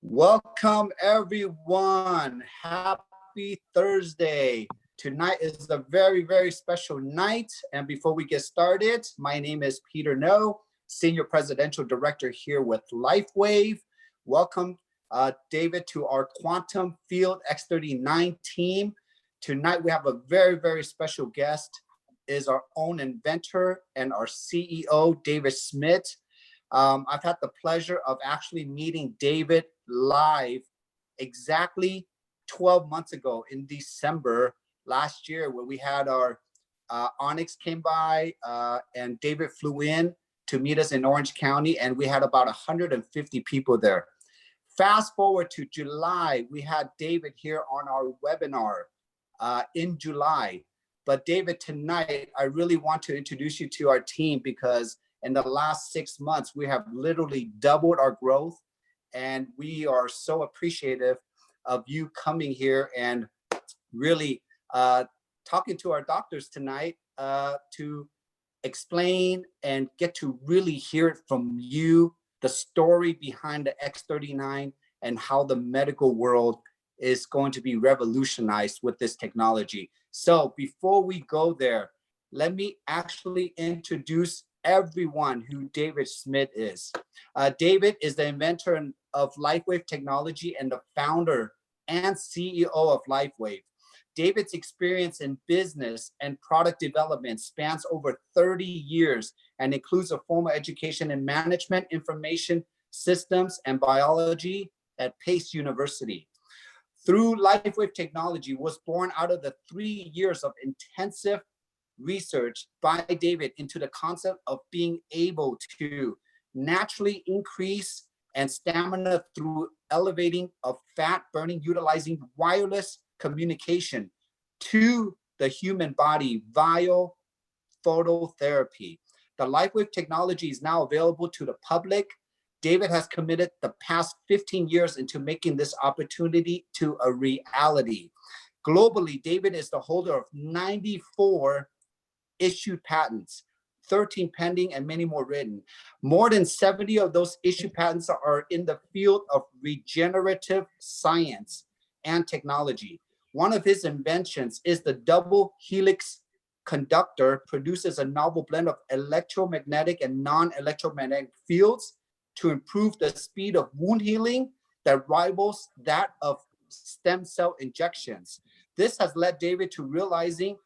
Welcome, everyone. Happy Thursday. Tonight is a very, very special night. And before we get started, my name is Peter No, Senior Presidential Director here with LifeWave. Welcome, David, to our Quantum Field X39 team. Tonight, we have a very, very special guest, is our own inventor and our CEO, David Schmidt. I've had the pleasure of actually meeting David live exactly 12 months ago in December last year, where we had our Onyx came by and David flew in to meet us in Orange County, and we had about 150 people there. Fast forward to July, we had David here on our webinar in July. But David, tonight, I really want to introduce you to our team because in the last 6 months, we have literally doubled our growth, and we are so appreciative of you coming here and really talking to our doctors tonight to explain and get to really hear it from you, the story behind the X39 and how the medical world is going to be revolutionized with this technology. So before we go there, let me actually introduce everyone who David Schmidt is. David is the inventor of LifeWave technology and the founder and CEO of LifeWave. David's experience in business and product development spans over 30 years and includes a formal education in management, information systems, and biology at Pace University. Through LifeWave technology was born out of the 3 years of intensive research by David into the concept of being able to naturally increase and stamina through elevating of fat burning utilizing wireless communication to the human body via phototherapy. The LifeWave technology is now available to the public. David has committed the past 15 years into making this opportunity to a reality. Globally, David is the holder of 94 issued patents, 13 pending, and many more written. More than 70 of those issued patents are in the field of regenerative science and technology. One of his inventions is the double helix conductor, produces a novel blend of electromagnetic and non-electromagnetic fields to improve the speed of wound healing that rivals that of stem cell injections. This has led David to realizing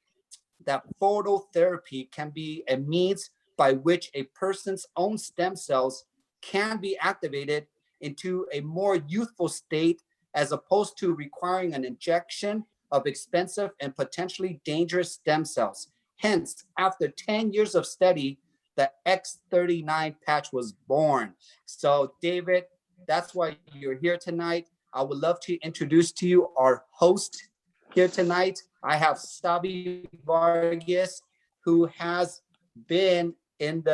that phototherapy can be a means by which a person's own stem cells can be activated into a more youthful state, as opposed to requiring an injection of expensive and potentially dangerous stem cells. Hence, after 10 years of study, the X39 patch was born. So David, that's why you're here tonight. I would love to introduce to you our host here tonight. I have Sabi Vargas, who has been in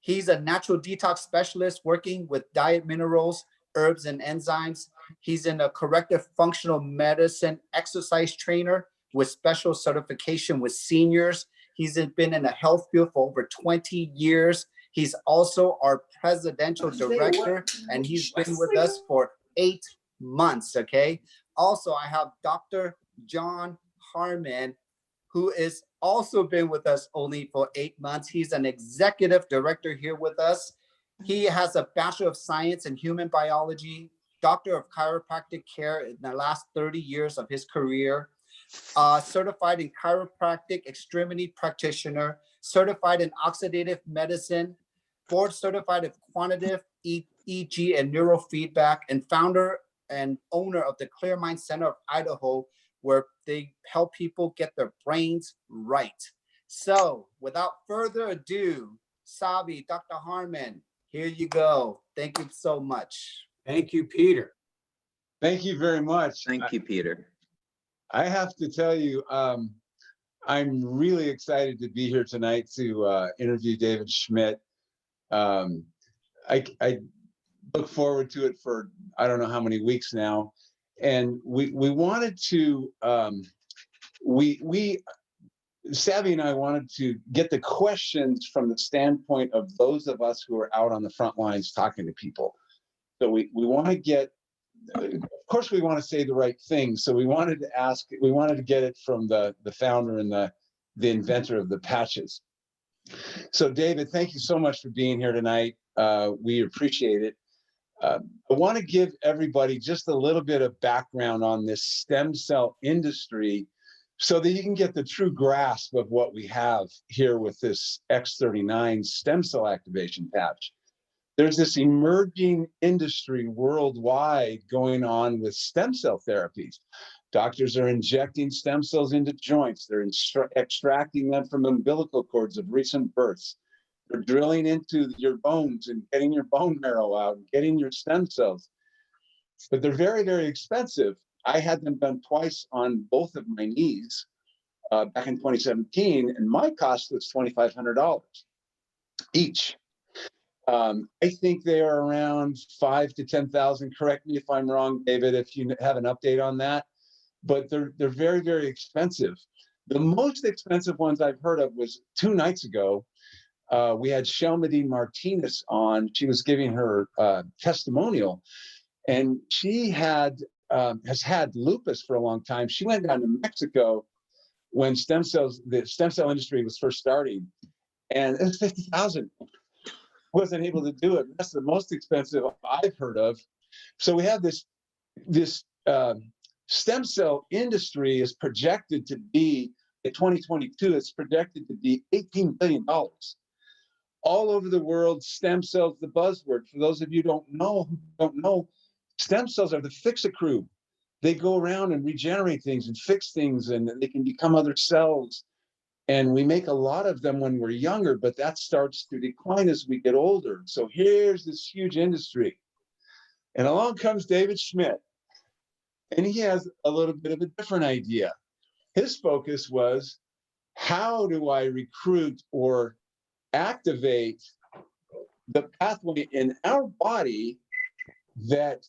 he's a natural detox specialist working with diet minerals, herbs, and enzymes. He's in a corrective functional medicine exercise trainer with special certification with seniors. He's been in the health field for over 20 years. He's also our presidential director, and he's been with us for 8 months, okay? Also, I have Dr. John Harmon, who is also been with us only for 8 months. He's an executive director here with us. He has a Bachelor of Science in Human Biology, Doctor of Chiropractic Care in the last 30 years of his career, certified in chiropractic extremity practitioner, certified in oxidative medicine, board certified in quantitative EEG and neurofeedback, and founder and owner of the Clear Mind Center of Idaho, where they help people get their brains right. So without further ado, Sabi, Dr. Harmon, here you go. Thank you so much. Thank you, Peter. Thank you very much. Thank you, Peter. I have to tell you, I'm really excited to be here tonight to interview David Schmidt. I look forward to it for I don't know how many weeks now, and we wanted to Savvy and I wanted to get the questions from the standpoint of those of us who are out on the front lines talking to people. So we want to get, of course, we want to say the right thing. So we wanted to get it from the founder and the inventor of the patches. So David, thank you so much for being here tonight. We appreciate it. I want to give everybody just a little bit of background on this stem cell industry so that you can get the true grasp of what we have here with this X39 stem cell activation patch. There's this emerging industry worldwide going on with stem cell therapies. Doctors are injecting stem cells into joints. They're extracting them from umbilical cords of recent births. They're drilling into your bones and getting your bone marrow out and getting your stem cells. But they're very, very expensive. I had them done twice on both of my knees back in 2017, and my cost was $2,500 each. I think they are around 5,000 to 10,000. Correct me if I'm wrong, David, if you have an update on that. But they're very, very expensive. The most expensive ones I've heard of was 2 nights ago. We had Shelmadine Martinez on. She was giving her testimonial, and she has had lupus for a long time. She went down to Mexico when the stem cell industry was first starting, and it was 50,000. Wasn't able to do it. That's the most expensive I've heard of. So we have this stem cell industry is projected to be, in 2022, it's projected to be $18 billion. All over the world, stem cells, the buzzword. For those of you who don't know, stem cells are the fix-a-crew. They go around and regenerate things and fix things, and they can become other cells. And we make a lot of them when we're younger, but that starts to decline as we get older. So here's this huge industry. And along comes David Schmidt. And he has a little bit of a different idea. His focus was, how do I recruit or activate the pathway in our body that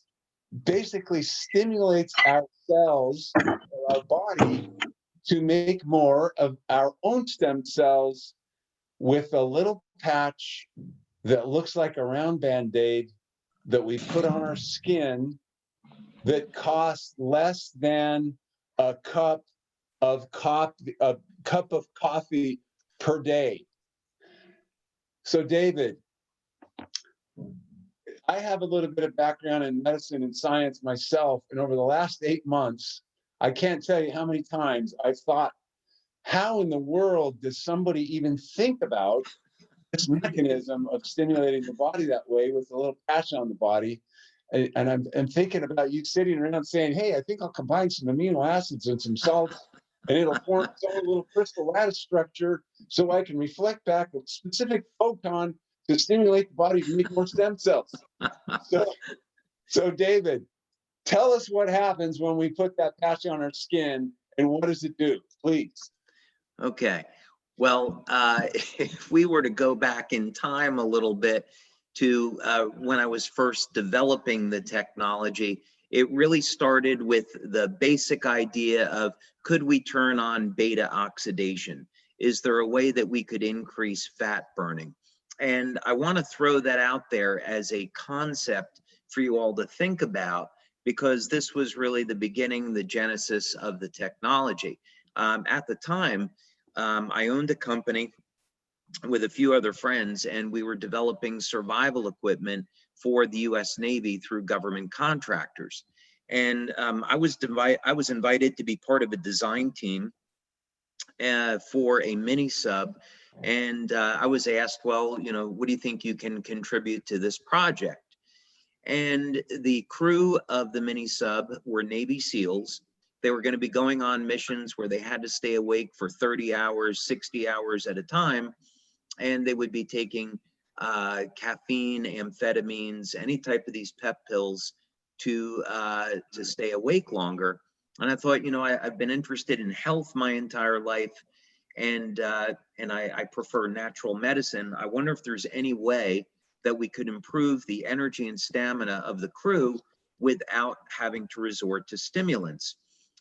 basically stimulates our cells or our body to make more of our own stem cells with a little patch that looks like a round Band-Aid that we put on our skin that costs less than a cup of coffee per day. So David, I have a little bit of background in medicine and science myself, and over the last 8 months, I can't tell you how many times I've thought, how in the world does somebody even think about this mechanism of stimulating the body that way with a little patch on the body? And I'm thinking about you sitting around saying, hey, I think I'll combine some amino acids and some salts, and it'll form its own little crystal lattice structure so I can reflect back a specific photon to stimulate the body to make more stem cells. So David, tell us what happens when we put that patch on our skin, and what does it do, please? Okay. Well, if we were to go back in time a little bit to when I was first developing the technology, it really started with the basic idea of, could we turn on beta oxidation? Is there a way that we could increase fat burning? And I want to throw that out there as a concept for you all to think about, because this was really the beginning, the genesis of the technology. At the time, I owned a company with a few other friends, and we were developing survival equipment for the US Navy through government contractors. And I was invited to be part of a design team for a mini sub. And I was asked, well, what do you think you can contribute to this project? And the crew of the mini sub were Navy SEALs. They were going to be going on missions where they had to stay awake for 30 hours, 60 hours at a time. And they would be taking caffeine, amphetamines, any type of these pep pills to stay awake longer. And I thought, I've been interested in health my entire life, and I prefer natural medicine. I wonder if there's any way that we could improve the energy and stamina of the crew without having to resort to stimulants.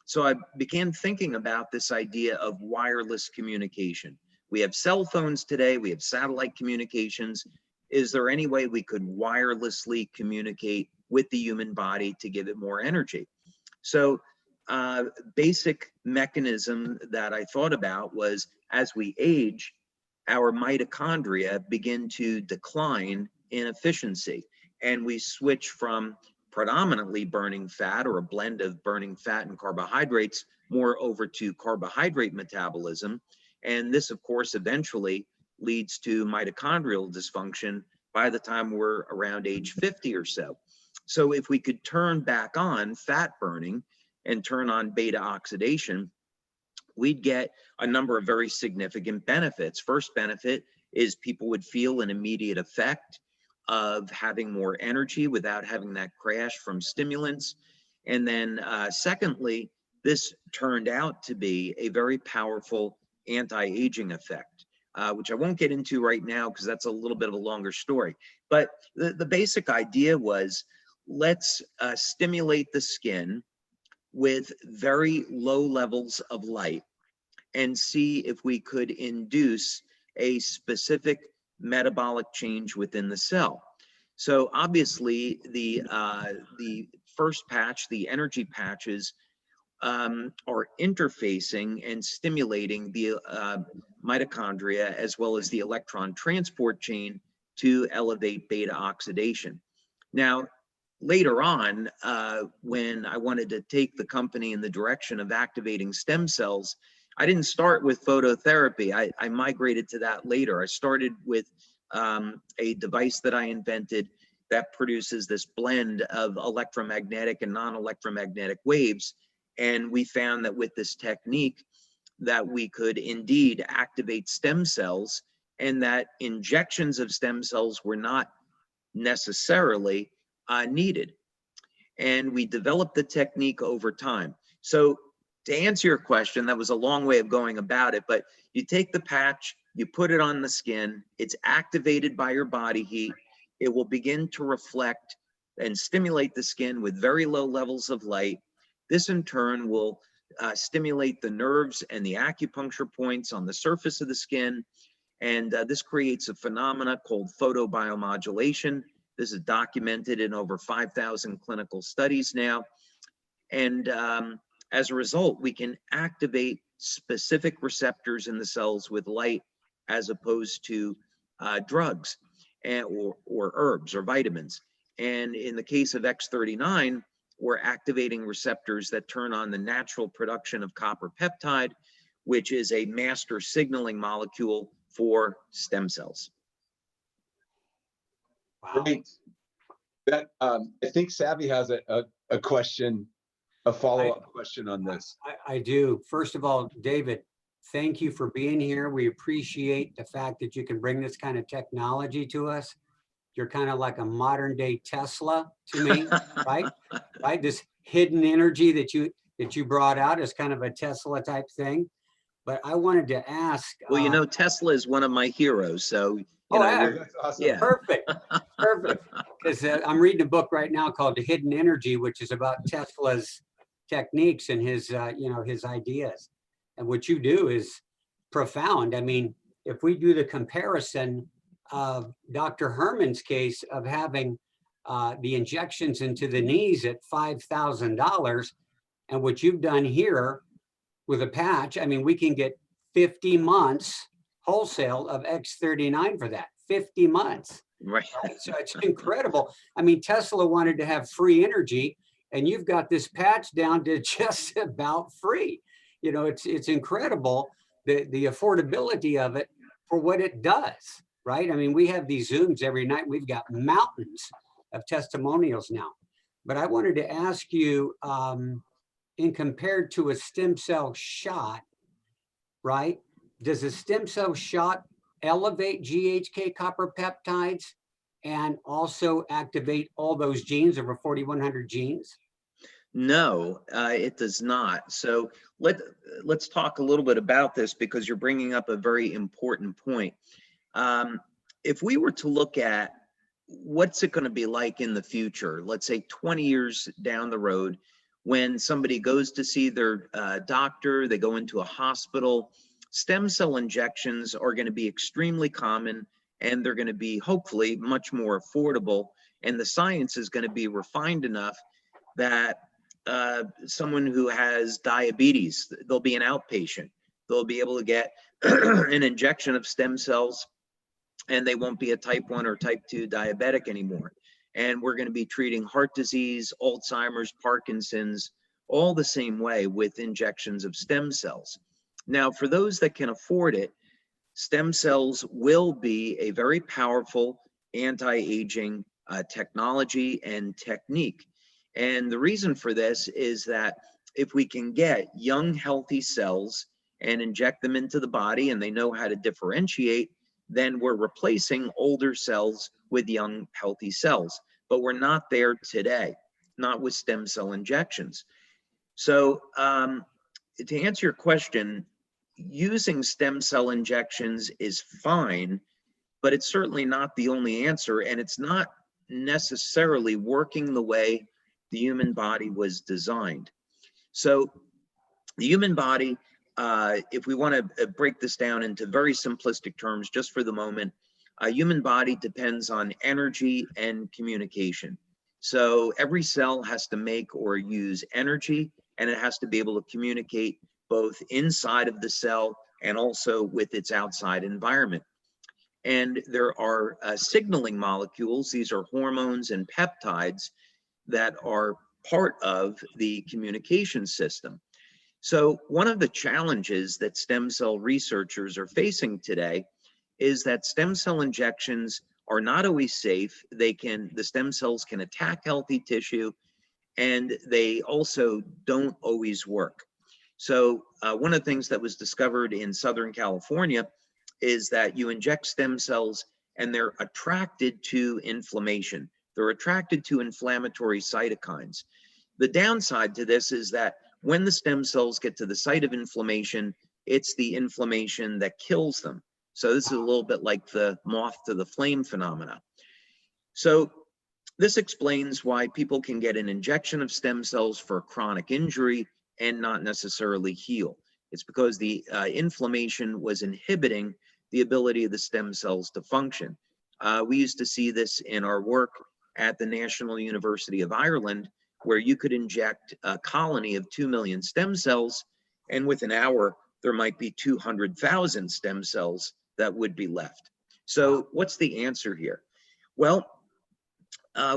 So I began thinking about this idea of wireless communication. We have cell phones today, we have satellite communications. is there any way we could wirelessly communicate with the human body to give it more energy? So basic mechanism that I thought about was, as we age, our mitochondria begin to decline in efficiency, and we switch from predominantly burning fat, or a blend of burning fat and carbohydrates, more over to carbohydrate metabolism. And this, of course, eventually leads to mitochondrial dysfunction by the time we're around age 50 or so. So if we could turn back on fat burning and turn on beta oxidation, we'd get a number of very significant benefits. First benefit is people would feel an immediate effect of having more energy without having that crash from stimulants. And then secondly, this turned out to be a very powerful anti-aging effect, which I won't get into right now because that's a little bit of a longer story. But the basic idea was, let's stimulate the skin with very low levels of light and see if we could induce a specific metabolic change within the cell. So obviously the first patch, the energy patches, are interfacing and stimulating the mitochondria as well as the electron transport chain to elevate beta oxidation. Now, later on, when I wanted to take the company in the direction of activating stem cells, I didn't start with phototherapy. I migrated to that later. I started with a device that I invented that produces this blend of electromagnetic and non-electromagnetic waves. And we found that with this technique that we could indeed activate stem cells, and that injections of stem cells were not necessarily needed. And we developed the technique over time. So to answer your question, that was a long way of going about it, but you take the patch, you put it on the skin, it's activated by your body heat, it will begin to reflect and stimulate the skin with very low levels of light. This in turn will stimulate the nerves and the acupuncture points on the surface of the skin. And this creates a phenomena called photobiomodulation. This is documented in over 5,000 clinical studies now. And as a result, we can activate specific receptors in the cells with light, as opposed to drugs or herbs or vitamins. And in the case of X39, we're activating receptors that turn on the natural production of copper peptide, which is a master signaling molecule for stem cells. Wow. Great. That I think Savvy has a question, a follow-up question on this. I do. First of all, David, thank you for being here. We appreciate the fact that you can bring this kind of technology to us. You're kind of like a modern day Tesla to me, right? Right? This hidden energy that you brought out is kind of a Tesla type thing. But I wanted to ask. Well, you know, Tesla is one of my heroes, so you know, that's awesome. yeah. Perfect, perfect. Because I'm reading a book right now called The Hidden Energy, which is about Tesla's techniques and his, his ideas. And what you do is profound. I mean, if we do the comparison of Dr. Herman's case of having the injections into the knees at $5,000, and what you've done here with a patch, I mean, we can get 50 months wholesale of X39 for that, 50 months. Right. So it's incredible. I mean, Tesla wanted to have free energy, and you've got this patch down to just about free. You know, it's incredible, the affordability of it for what it does, right? I mean, we have these Zooms every night. We've got mountains of testimonials now. But I wanted to ask you, in compared to a stem cell shot, right? Does a stem cell shot elevate GHK copper peptides and also activate all those genes, over 4,100 genes? No, it does not. So let's talk a little bit about this, because you're bringing up a very important point. If we were to look at what's it going to be like in the future, let's say 20 years down the road, when somebody goes to see their doctor, they go into a hospital, stem cell injections are going to be extremely common and they're going to be hopefully much more affordable. And the science is going to be refined enough that someone who has diabetes, they'll be an outpatient. They'll be able to get an injection of stem cells, and they won't be a type 1 or type 2 diabetic anymore. And we're going to be treating heart disease, Alzheimer's, Parkinson's, all the same way with injections of stem cells. Now, for those that can afford it, stem cells will be a very powerful anti-aging technology and technique. And the reason for this is that if we can get young, healthy cells and inject them into the body, and they know how to differentiate, then we're replacing older cells with young, healthy cells. But we're not there today, not with stem cell injections. So to answer your question, using stem cell injections is fine, but it's certainly not the only answer, and it's not necessarily working the way the human body was designed. So the human body, if we want to break this down into very simplistic terms just for the moment, a human body depends on energy and communication. So every cell has to make or use energy, and it has to be able to communicate both inside of the cell and also with its outside environment. And there are signaling molecules, these are hormones and peptides that are part of the communication system. So one of the challenges that stem cell researchers are facing today is that stem cell injections are not always safe. The stem cells can attack healthy tissue, and they also don't always work. So one of the things that was discovered in Southern California is that you inject stem cells and they're attracted to inflammation. They're attracted to inflammatory cytokines. The downside to this is that when the stem cells get to the site of inflammation, it's the inflammation that kills them. So this is a little bit like the moth to the flame phenomena. So this explains why people can get an injection of stem cells for chronic injury and not necessarily heal. It's because the inflammation was inhibiting the ability of the stem cells to function. We used to see this in our work at the National University of Ireland, where you could inject a colony of 2 million stem cells, and within an hour, there might be 200,000 stem cells that would be left. So what's the answer here? Well,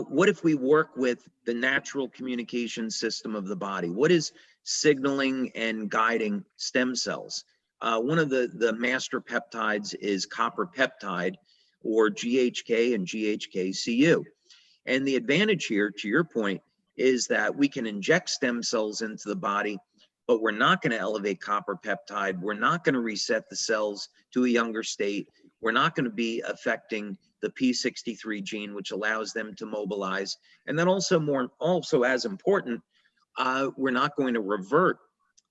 what if we work with the natural communication system of the body? What is signaling and guiding stem cells? One of the master peptides is copper peptide, or GHK and GHK-Cu. And the advantage here, to your point, is that we can inject stem cells into the body, but we're not going to elevate copper peptide. We're not going to reset the cells to a younger state. We're not going to be affecting the P63 gene, which allows them to mobilize. And then also as important, we're not going to revert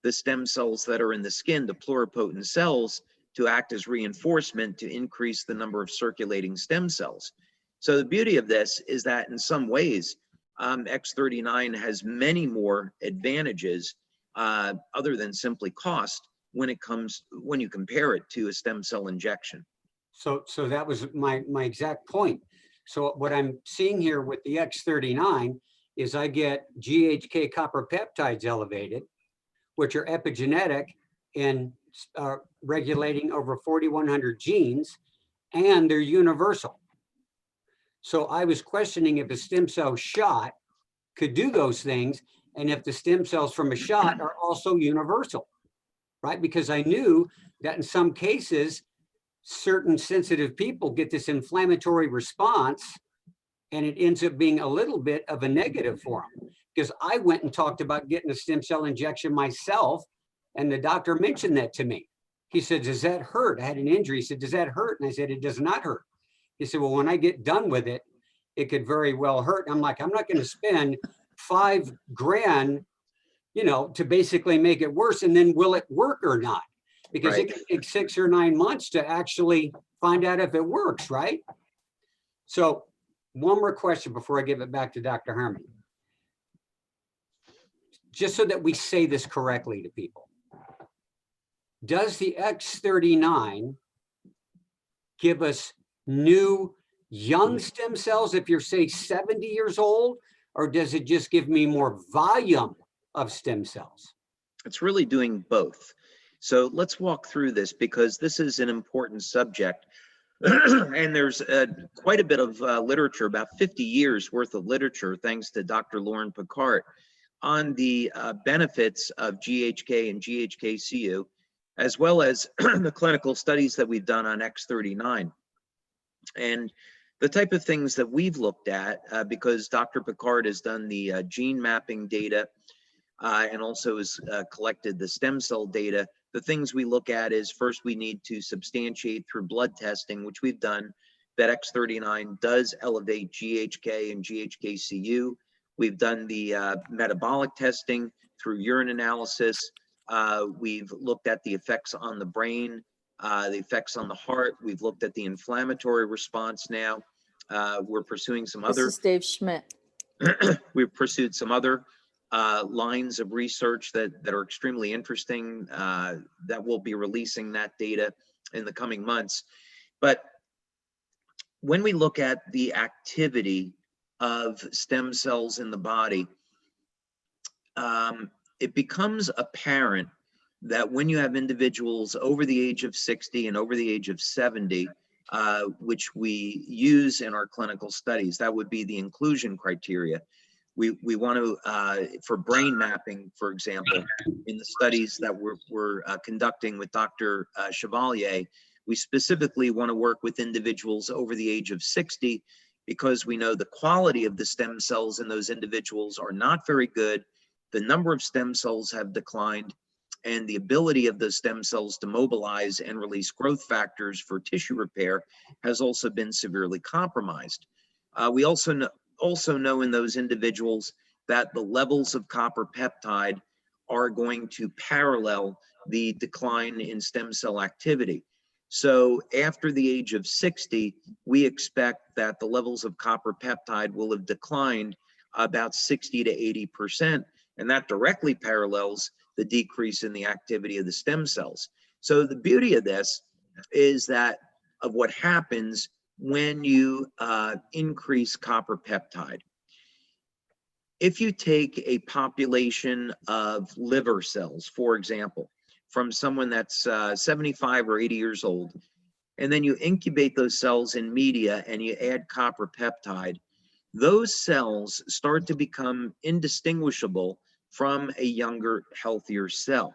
the stem cells that are in the skin, the pluripotent cells, to act as reinforcement to increase the number of circulating stem cells. So the beauty of this is that in some ways, X39 has many more advantages other than simply cost when you compare it to a stem cell injection. So that was my exact point. So what I'm seeing here with the X39 is I get GHK copper peptides elevated, which are epigenetic and regulating over 4,100 genes, and they're universal. So I was questioning if a stem cell shot could do those things, and if the stem cells from a shot are also universal, right? Because I knew that in some cases, certain sensitive people get this inflammatory response, and it ends up being a little bit of a negative for them. Because I went and talked about getting a stem cell injection myself, and the doctor mentioned that to me. He said, does that hurt? I had an injury. He said, does that hurt? And I said, it does not hurt. He said, well, when I get done with it, it could very well hurt. And I'm like, I'm not going to spend $5,000, to basically make it worse. And then will it work or not? Because It can take 6 or 9 months to actually find out if it works, right? So one more question before I give it back to Dr. Harmon. Just so that we say this correctly to people. Does the X39 give us new young stem cells if you're, say, 70 years old, or does it just give me more volume of stem cells? It's really doing both. So let's walk through this because this is an important subject. And there's quite a bit of literature, about 50 years worth of literature, thanks to Dr. Lauren Picard, on the benefits of GHK and GHKCU, as well as the clinical studies that we've done on X39. And the type of things that we've looked at, because Dr. Picard has done the gene mapping data and also has collected the stem cell data. The things we look at is, first we need to substantiate through blood testing, which we've done, that X39 does elevate GHK and GHKCU. We've done the metabolic testing through urine analysis. We've looked at the effects on the brain, the effects on the heart. We've looked at the inflammatory response now. We're pursuing some other. This is Dave Schmidt. We've pursued some other lines of research that are extremely interesting, that we'll be releasing that data in the coming months. But when we look at the activity of stem cells in the body, it becomes apparent that when you have individuals over the age of 60 and over the age of 70, which we use in our clinical studies, that would be the inclusion criteria. We want to, for brain mapping, for example, in the studies that we're conducting with Dr. Chevalier, we specifically want to work with individuals over the age of 60 because we know the quality of the stem cells in those individuals are not very good. The number of stem cells have declined, and the ability of those stem cells to mobilize and release growth factors for tissue repair has also been severely compromised. We also know in those individuals that the levels of copper peptide are going to parallel the decline in stem cell activity. So after the age of 60, we expect that the levels of copper peptide will have declined about 60 to 80%, and that directly parallels the decrease in the activity of the stem cells. So the beauty of this is that of what happens when you increase copper peptide. If you take a population of liver cells, for example, from someone that's 75 or 80 years old, and then you incubate those cells in media and you add copper peptide, those cells start to become indistinguishable from a younger, healthier cell.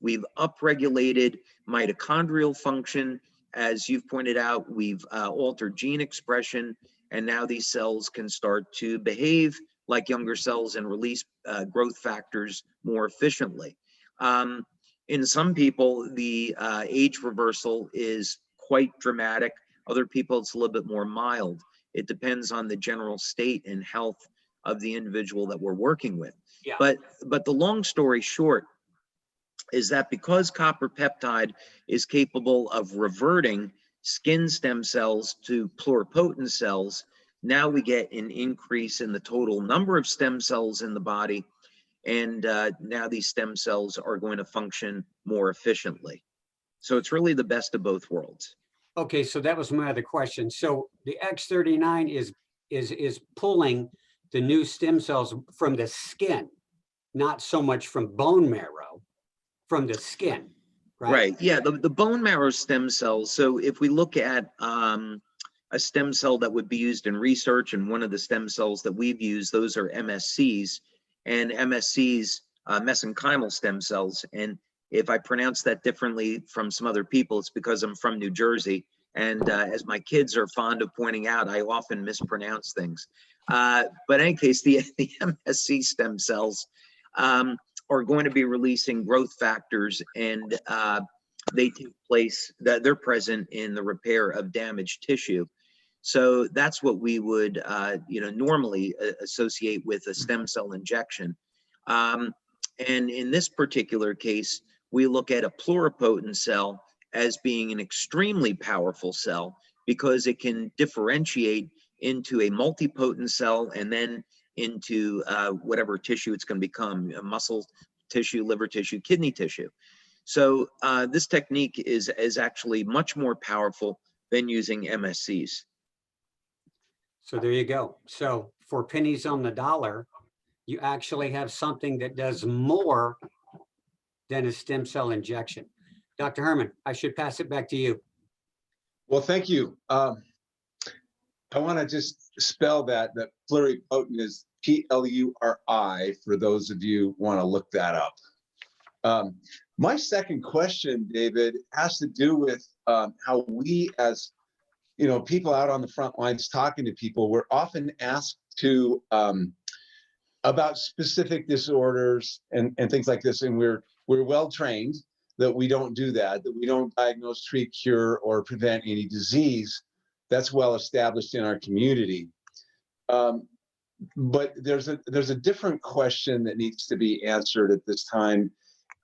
We've upregulated mitochondrial function. As you've pointed out, we've altered gene expression, and now these cells can start to behave like younger cells and release growth factors more efficiently. In some people, the age reversal is quite dramatic. Other people, it's a little bit more mild. It depends on the general state and health of the individual that we're working with. Yeah. But the long story short is that because copper peptide is capable of reverting skin stem cells to pluripotent cells, now we get an increase in the total number of stem cells in the body, and now these stem cells are going to function more efficiently. So it's really the best of both worlds. Okay, so that was my other question. So the X39 is pulling the new stem cells from the skin, not so much from bone marrow, from the skin, right? Right, yeah, the bone marrow stem cells. So if we look at a stem cell that would be used in research, and one of the stem cells that we've used, those are MSCs, and MSCs, mesenchymal stem cells. And if I pronounce that differently from some other people, it's because I'm from New Jersey. And as my kids are fond of pointing out, I often mispronounce things. But in any case, the MSC stem cells are going to be releasing growth factors, and they take place, that they're present in the repair of damaged tissue. So that's what we would normally associate with a stem cell injection. And in this particular case, we look at a pluripotent cell as being an extremely powerful cell because it can differentiate into a multipotent cell and then into whatever tissue it's going to become, muscle tissue, liver tissue, kidney tissue. So this technique is actually much more powerful than using MSCs. So there you go. So for pennies on the dollar, you actually have something that does more than a stem cell injection. Dr. Herman, I should pass it back to you. Well, thank you. I want to just spell that pluripotent is Pluri, for those of you want to look that up. My second question, David, has to do with how we, as people out on the front lines talking to people, we're often asked to about specific disorders and things like this, and we're well trained that we don't do that we don't diagnose, treat, cure, or prevent any disease. That's well established in our community. But there's a different question that needs to be answered at this time.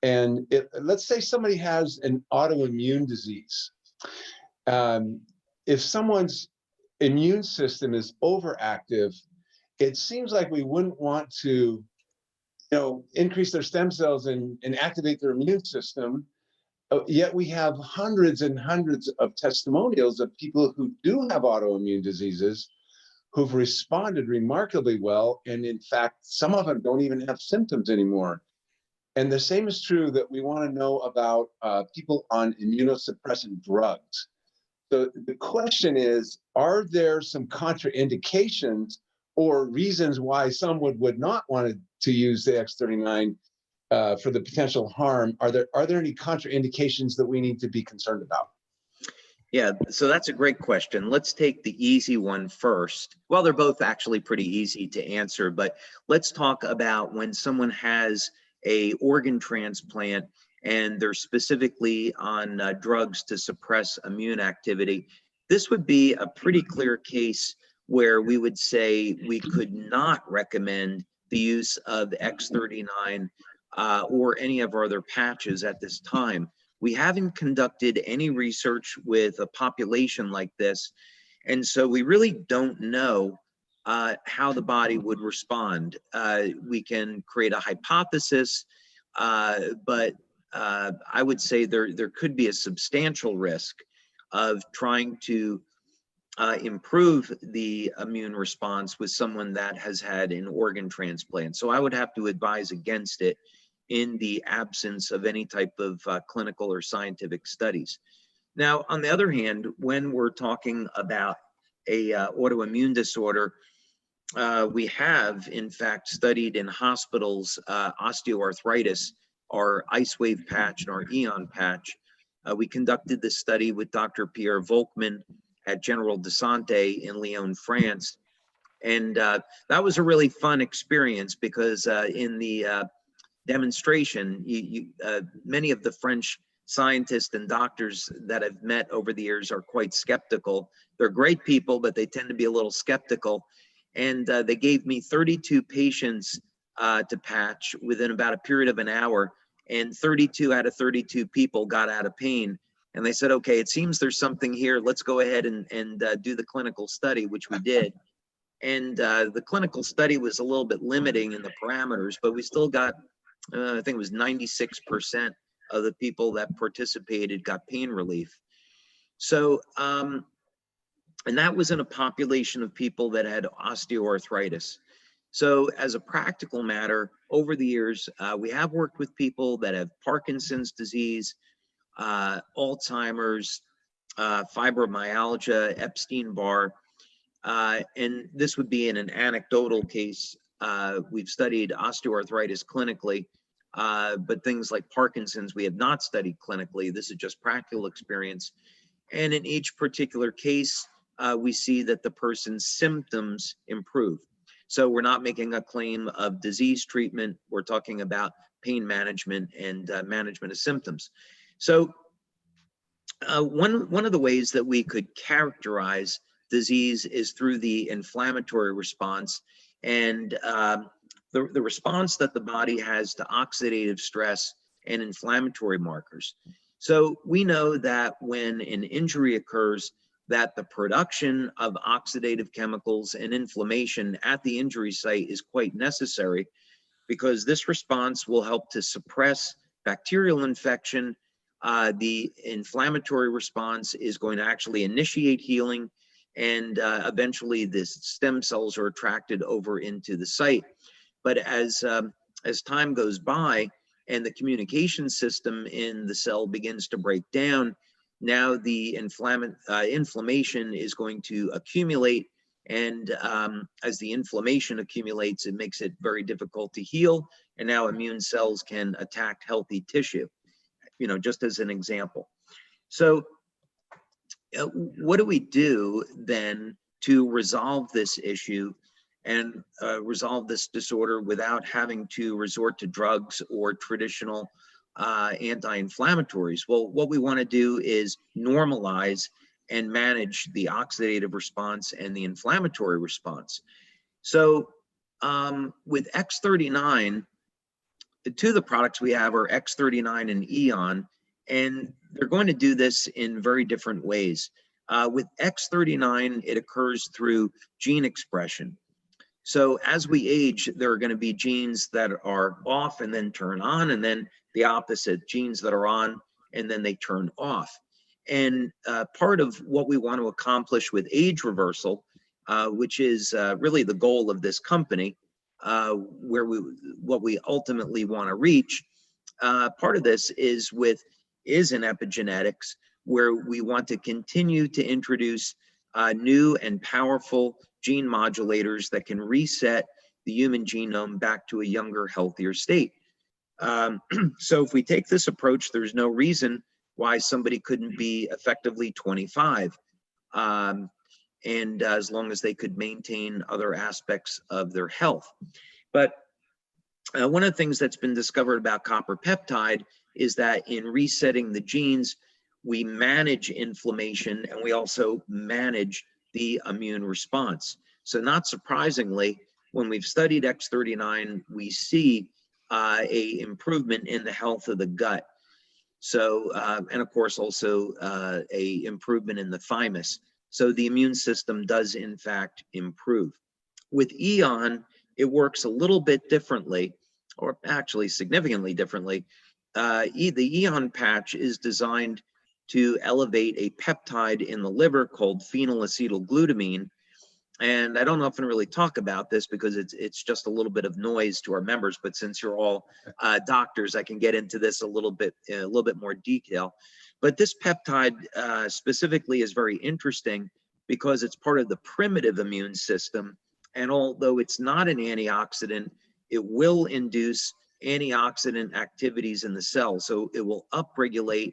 And let's say somebody has an autoimmune disease. If someone's immune system is overactive, it seems like we wouldn't want to, increase their stem cells and activate their immune system. Yet we have hundreds and hundreds of testimonials of people who do have autoimmune diseases who've responded remarkably well. And in fact, some of them don't even have symptoms anymore. And the same is true that we want to know about people on immunosuppressant drugs. So the question is, are there some contraindications or reasons why someone would not want to use the X39 for the potential harm? Are there any contraindications that we need to be concerned about? Yeah, so that's a great question. Let's take the easy one first. Well, they're both actually pretty easy to answer, but let's talk about when someone has a organ transplant and they're specifically on drugs to suppress immune activity. This would be a pretty clear case where we would say we could not recommend the use of X39 or any of our other patches at this time. We haven't conducted any research with a population like this, and so we really don't know how the body would respond. We can create a hypothesis, but I would say there could be a substantial risk of trying to improve the immune response with someone that has had an organ transplant. So I would have to advise against it in the absence of any type of clinical or scientific studies. Now, on the other hand, when we're talking about a autoimmune disorder, we have in fact studied in hospitals osteoarthritis, our Ice Wave patch and our Eon patch. We conducted this study with Dr. Pierre Volkmann at General de Santé in Lyon, France. And that was a really fun experience because in the demonstration, many of the French scientists and doctors that I've met over the years are quite skeptical. They're great people, but they tend to be a little skeptical. And they gave me 32 patients to patch within about a period of an hour, and 32 out of 32 people got out of pain. And they said, okay, it seems there's something here. Let's go ahead and do the clinical study, which we did. And the clinical study was a little bit limiting in the parameters, but we still got, I think it was 96% of the people that participated got pain relief. So, and that was in a population of people that had osteoarthritis. So as a practical matter, over the years, we have worked with people that have Parkinson's disease, Alzheimer's, fibromyalgia, Epstein-Barr, and this would be in an anecdotal case. We've studied osteoarthritis clinically, but things like Parkinson's we have not studied clinically. This is just practical experience. And in each particular case, we see that the person's symptoms improve. So we're not making a claim of disease treatment. We're talking about pain management and management of symptoms. So one of the ways that we could characterize disease is through the inflammatory response and the response that the body has to oxidative stress and inflammatory markers. So we know that when an injury occurs, that the production of oxidative chemicals and inflammation at the injury site is quite necessary, because this response will help to suppress bacterial infection, the inflammatory response is going to actually initiate healing, and eventually the stem cells are attracted over into the site. But as time goes by and the communication system in the cell begins to break down, now the inflammation is going to accumulate, and as the inflammation accumulates, it makes it very difficult to heal, and now immune cells can attack healthy tissue, just as an example. So what do we do then to resolve this issue and resolve this disorder without having to resort to drugs or traditional anti-inflammatories? Well, what we want to do is normalize and manage the oxidative response and the inflammatory response. So with X39, the two of the products we have are X39 and Eon, and they're going to do this in very different ways. With X39, it occurs through gene expression. So as we age, there are going to be genes that are off and then turn on, and then the opposite, genes that are on and then they turn off. And part of what we want to accomplish with age reversal, which is really the goal of this company, what we ultimately want to reach, part of this is in epigenetics, where we want to continue to introduce new and powerful gene modulators that can reset the human genome back to a younger, healthier state. So if we take this approach, there's no reason why somebody couldn't be effectively 25, and as long as they could maintain other aspects of their health. But one of the things that's been discovered about copper peptide is that in resetting the genes, we manage inflammation and we also manage the immune response. So not surprisingly, when we've studied X39, we see a improvement in the health of the gut. So, and of course also a improvement in the thymus. So the immune system does in fact improve. With Eon, it works a little bit differently, or actually significantly differently. The Eon patch is designed to elevate a peptide in the liver called phenylacetylglutamine. And I don't often really talk about this because it's just a little bit of noise to our members, but since you're all doctors, I can get into this a little bit more detail. But this peptide specifically is very interesting because it's part of the primitive immune system. And although it's not an antioxidant, it will induce antioxidant activities in the cell. So it will upregulate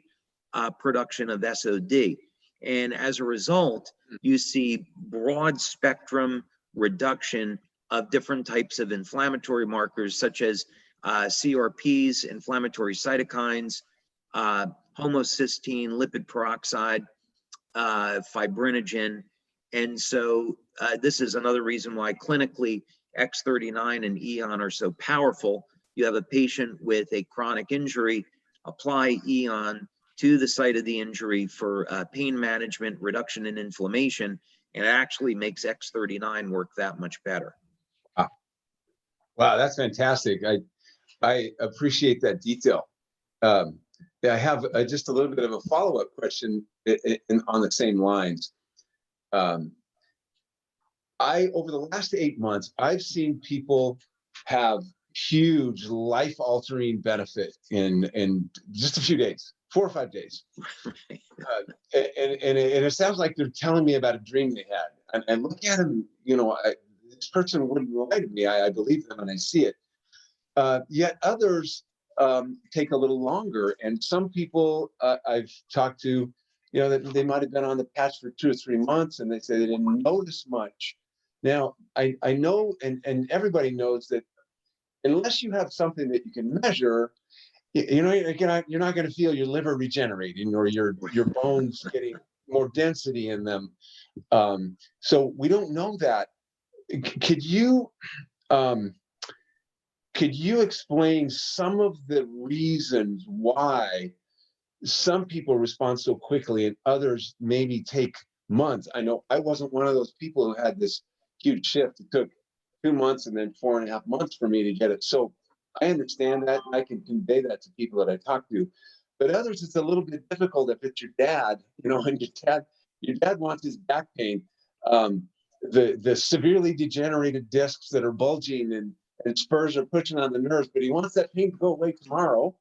production of SOD. And as a result, you see broad spectrum reduction of different types of inflammatory markers, such as CRPs, inflammatory cytokines, homocysteine, lipid peroxide, fibrinogen. And so this is another reason why clinically X39 and Eon are so powerful. You have a patient with a chronic injury, apply Eon to the site of the injury for pain management, reduction in inflammation, and it actually makes X39 work that much better. Wow, that's fantastic. I appreciate that detail. I have just a little bit of a follow-up question on the same lines. Over the last 8 months, I've seen people have huge life-altering benefit in just a few days. 4 or 5 days. And it sounds like they're telling me about a dream they had. And look at them, this person wouldn't lie to me. I believe them and I see it. Yet others take a little longer. And some people I've talked to, that they might have been on the patch for 2 or 3 months and they say they didn't notice much. Now, I know, and everybody knows that unless you have something that you can measure, you're not going to feel your liver regenerating or your bones getting more density in them. So we don't know that. Could you explain some of the reasons why some people respond so quickly and others maybe take months? I know I wasn't one of those people who had this huge shift. It took 2 months and then 4.5 months for me to get it. So I understand that, and I can convey that to people that I talk to. But others, it's a little bit difficult if it's your dad, you know, and your dad wants his back pain. The severely degenerated discs that are bulging and spurs are pushing on the nerves, but he wants that pain to go away tomorrow.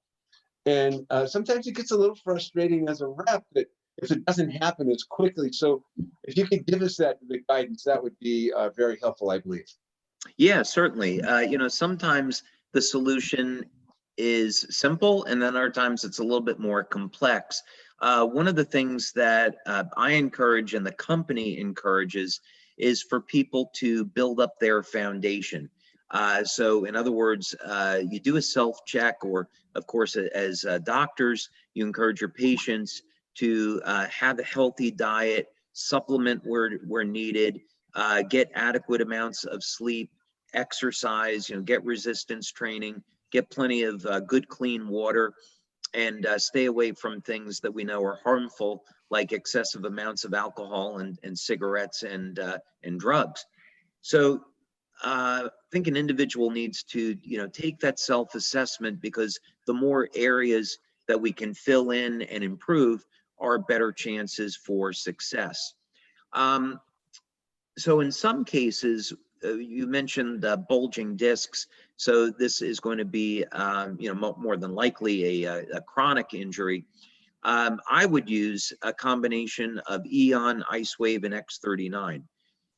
And sometimes it gets a little frustrating as a rep that if it doesn't happen as quickly. So if you could give us the guidance, that would be very helpful, I believe. Yeah, certainly. You know, sometimes the solution is simple, and then other times it's a little bit more complex. One of the things that I encourage and the company encourages is for people to build up their foundation. So in other words, you do a self-check, or of course, as doctors, you encourage your patients to have a healthy diet, supplement where needed, get adequate amounts of sleep, exercise, you know, get resistance training, get plenty of good clean water, and stay away from things that we know are harmful, like excessive amounts of alcohol and cigarettes and drugs. So I think an individual needs to, you know, take that self-assessment, because the more areas that we can fill in and improve are better chances for success. So in some cases, you mentioned bulging discs. So this is going to be, you know, more than likely a chronic injury. I would use a combination of Eon, Ice Wave, and X39.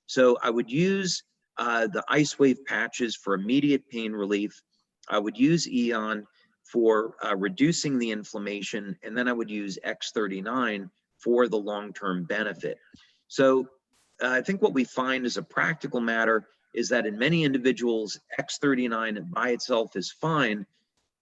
So I would use the Ice Wave patches for immediate pain relief. I would use Eon for reducing the inflammation, and then I would use X39 for the long-term benefit. So I think what we find as a practical matter is that in many individuals, X39 by itself is fine,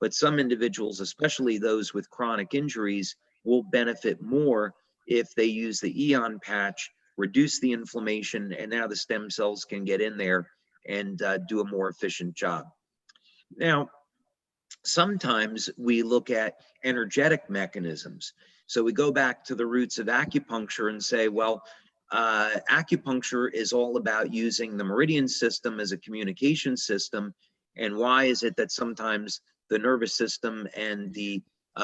but some individuals, especially those with chronic injuries, will benefit more if they use the Eon patch, reduce the inflammation, and now the stem cells can get in there and do a more efficient job. Now, sometimes we look at energetic mechanisms. So we go back to the roots of acupuncture and say, well, acupuncture is all about using the meridian system as a communication system. And why is it that sometimes the nervous system and the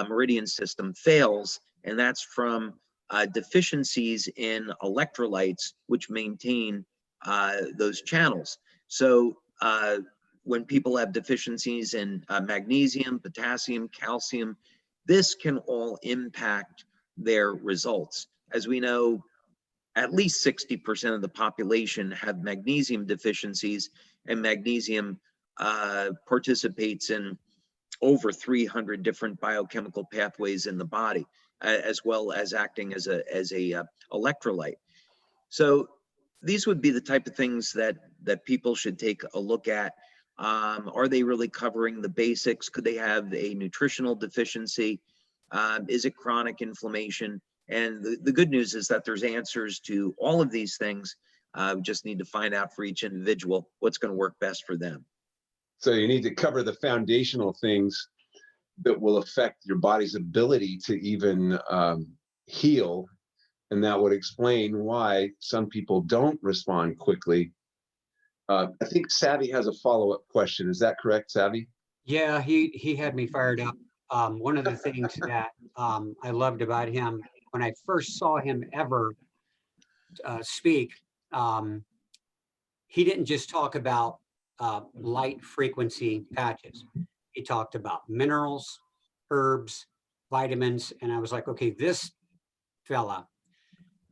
meridian system fails? And that's from deficiencies in electrolytes, which maintain those channels. So when people have deficiencies in magnesium, potassium, calcium, this can all impact their results. As we know, at least 60% of the population have magnesium deficiencies, and magnesium participates in over 300 different biochemical pathways in the body, as well as acting as a electrolyte. So these would be the type of things that people should take a look at. Are they really covering the basics? Could they have a nutritional deficiency? Is it chronic inflammation? And the good news is that there's answers to all of these things. We just need to find out for each individual what's going to work best for them. So you need to cover the foundational things that will affect your body's ability to even heal. And that would explain why some people don't respond quickly. I think Savvy has a follow-up question. Is that correct, Savvy? Yeah, he had me fired up. One of the things that I loved about him when I first saw him ever speak, he didn't just talk about light frequency patches. He talked about minerals, herbs, vitamins, and I was like, okay, this fella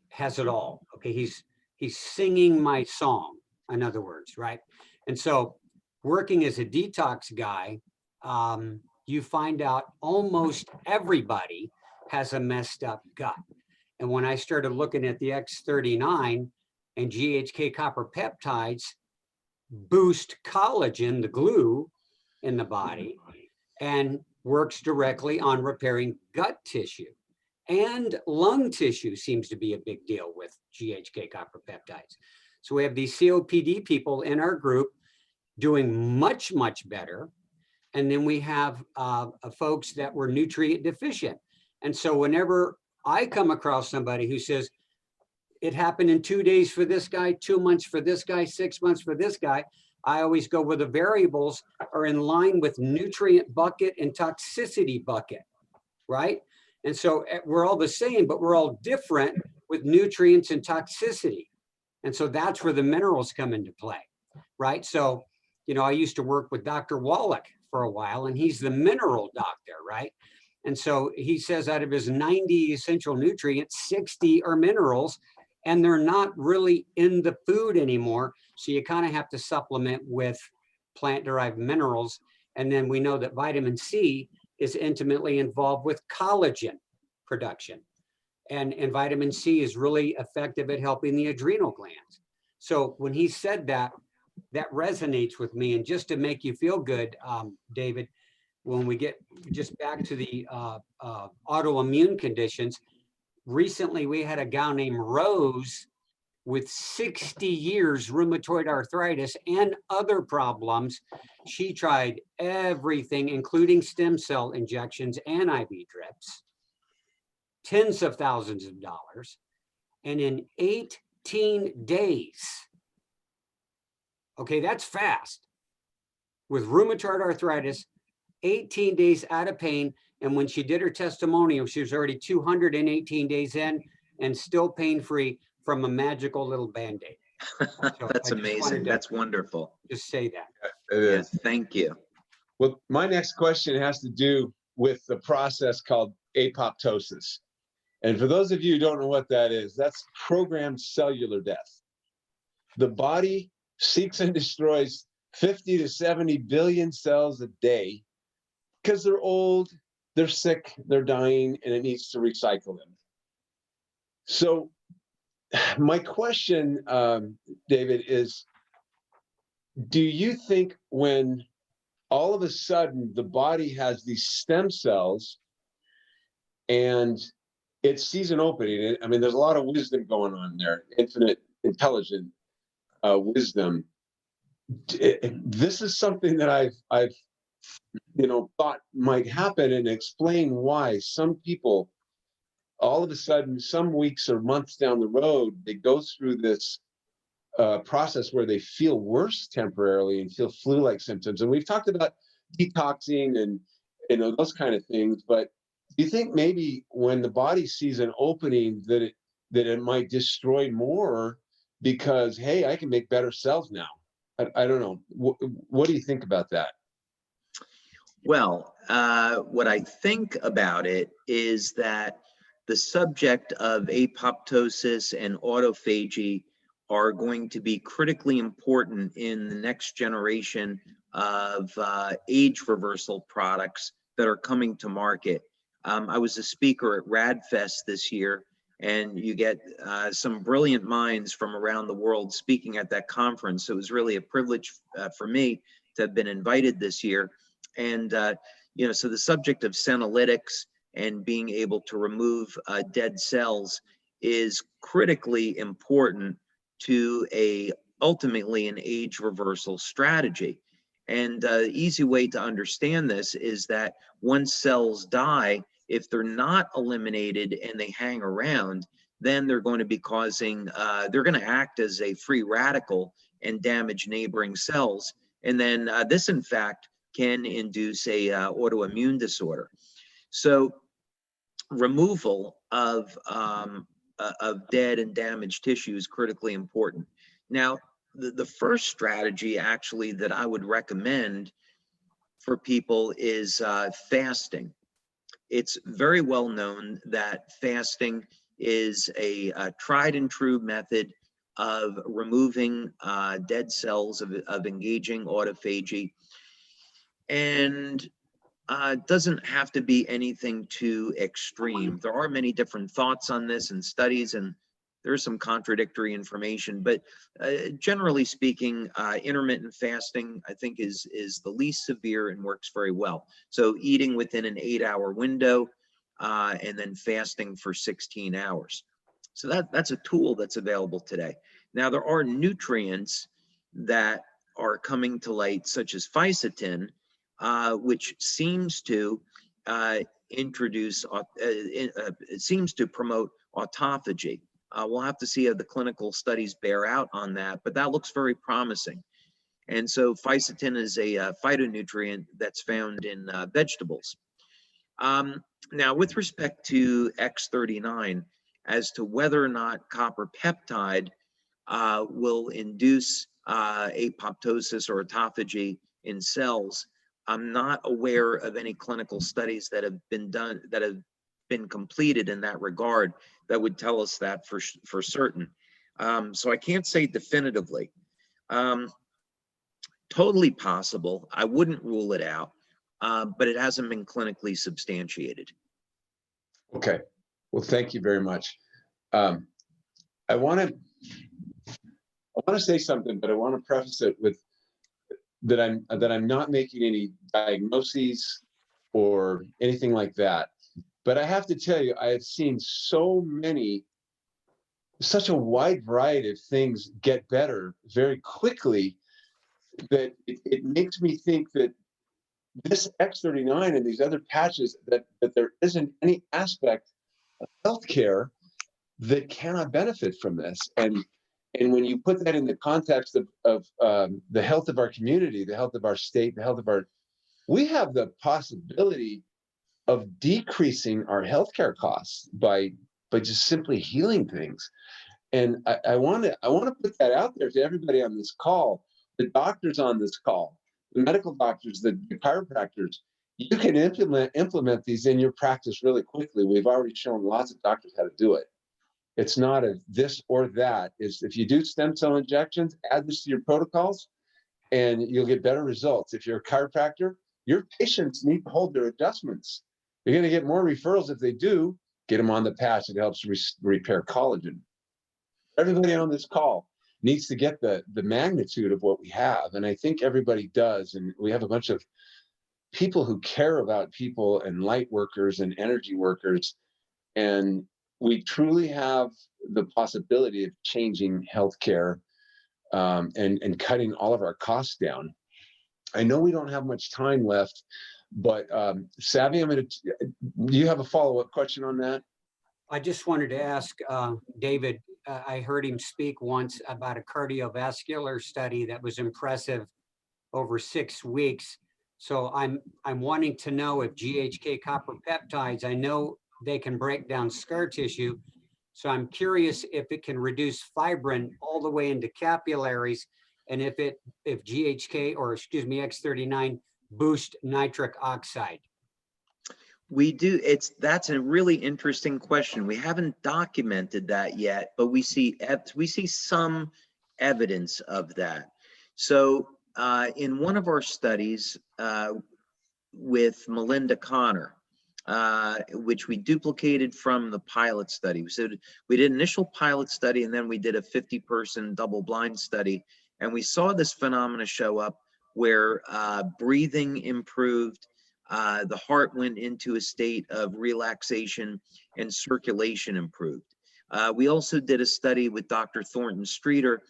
has it all. Okay, he's singing my song, in other words, right? And so working as a detox guy, you find out almost everybody has a messed up gut. And when I started looking at the X39 and GHK copper peptides boost collagen, the glue in the body, and works directly on repairing gut tissue. And lung tissue seems to be a big deal with GHK copper peptides. So we have these COPD people in our group doing much, much better. And then we have folks that were nutrient deficient. And so whenever I come across somebody who says, it happened in 2 days for this guy, 2 months for this guy, 6 months for this guy, I always go where the variables are in line with nutrient bucket and toxicity bucket, right? And so we're all the same, but we're all different with nutrients and toxicity. And so that's where the minerals come into play, right? So, you know, I used to work with Dr. Wallach for a while, and he's the mineral doctor, right? And so he says out of his 90 essential nutrients, 60 are minerals, and they're not really in the food anymore. So you kind of have to supplement with plant-derived minerals. And then we know that vitamin C is intimately involved with collagen production. And vitamin C is really effective at helping the adrenal glands. So when he said that, that resonates with me. And just to make you feel good, David, when we get just back to the autoimmune conditions, recently we had a gal named Rose with 60 years rheumatoid arthritis and other problems. She tried everything, including stem cell injections and IV drips, tens of thousands of dollars. And in 18 days, okay, that's fast, with rheumatoid arthritis, 18 days out of pain. And when she did her testimonial, she was already 218 days in and still pain-free from a magical little Band-Aid. So That's amazing. That's wonderful. Just say that. It is. Yes, thank you. Well, my next question has to do with the process called apoptosis. And for those of you who don't know what that is, that's programmed cellular death. The body seeks and destroys 50 to 70 billion cells a day because they're old, they're sick, they're dying, and it needs to recycle them. So my question, David, is, do you think when all of a sudden the body has these stem cells and it sees an opening? I mean, there's a lot of wisdom going on there, infinite intelligent wisdom. This is something that I've thought might happen, and explain why some people, all of a sudden, some weeks or months down the road, they go through this process where they feel worse temporarily and feel flu-like symptoms. And we've talked about detoxing and those kind of things, but do you think maybe when the body sees an opening that it might destroy more because, hey, I can make better cells now? I don't know. What do you think about that? Well, what I think about it is that the subject of apoptosis and autophagy are going to be critically important in the next generation of age reversal products that are coming to market. I was a speaker at RADFest this year, and you get some brilliant minds from around the world speaking at that conference. So it was really a privilege for me to have been invited this year. And, so the subject of senolytics and being able to remove dead cells is critically important to ultimately an age reversal strategy. And the easy way to understand this is that once cells die, if they're not eliminated and they hang around, then they're going to be they're going to act as a free radical and damage neighboring cells. And then this, in fact, can induce a autoimmune disorder. So removal of dead and damaged tissue is critically important. Now, the first strategy actually that I would recommend for people is fasting. It's very well known that fasting is a tried and true method of removing dead cells, of engaging autophagy. And doesn't have to be anything too extreme. There are many different thoughts on this and studies, and there's some contradictory information, but generally speaking, intermittent fasting, I think, is the least severe and works very well. So eating within an 8-hour window and then fasting for 16 hours. So that's a tool that's available today. Now, there are nutrients that are coming to light, such as fisetin, which seems to it seems to promote autophagy. We'll have to see how the clinical studies bear out on that, but that looks very promising. And so fisetin is a phytonutrient that's found in vegetables. Now, with respect to X39, as to whether or not copper peptide will induce apoptosis or autophagy in cells, I'm not aware of any clinical studies that have been done, that have been completed in that regard, that would tell us that for certain. So I can't say definitively. Totally possible. I wouldn't rule it out, but it hasn't been clinically substantiated. Okay. Well, thank you very much. I want to say something, but I want to preface it with that I'm not making any diagnoses or anything like that. But I have to tell you, I have seen such a wide variety of things get better very quickly, that it makes me think that this X39 and these other patches, that there isn't any aspect of healthcare that cannot benefit from this. And when you put that in the context of the health of our community, the health of our state, the health of we have the possibility of decreasing our healthcare costs by just simply healing things. And I want to put that out there to everybody on this call, the doctors on this call, the medical doctors, the chiropractors. You can implement these in your practice really quickly. We've already shown lots of doctors how to do it. It's not a this or that. Is if you do stem cell injections, add this to your protocols, and you'll get better results. If you're a chiropractor, your patients need to hold their adjustments. You're going to get more referrals if they do. Get them on the patch. It helps repair collagen. Everybody on this call needs to get the magnitude of what we have, and I think everybody does. And we have a bunch of people who care about people, and light workers and energy workers, and we truly have the possibility of changing healthcare and cutting all of our costs down. I know we don't have much time left, but Savvy, do you have a follow-up question on that? I just wanted to ask David, I heard him speak once about a cardiovascular study that was impressive over 6 weeks. So I'm wanting to know if GHK copper peptides, I know they can break down scar tissue. So I'm curious if it can reduce fibrin all the way into capillaries, and if GHK, or excuse me, X39 boost nitric oxide. We do. That's a really interesting question. We haven't documented that yet, but we see some evidence of that. So in one of our studies with Melinda Connor, which we duplicated from the pilot study. So we did an initial pilot study, and then we did a 50-person double-blind study, and we saw this phenomena show up where breathing improved, the heart went into a state of relaxation, and circulation improved. We also did a study with Dr. Thornton Streeter,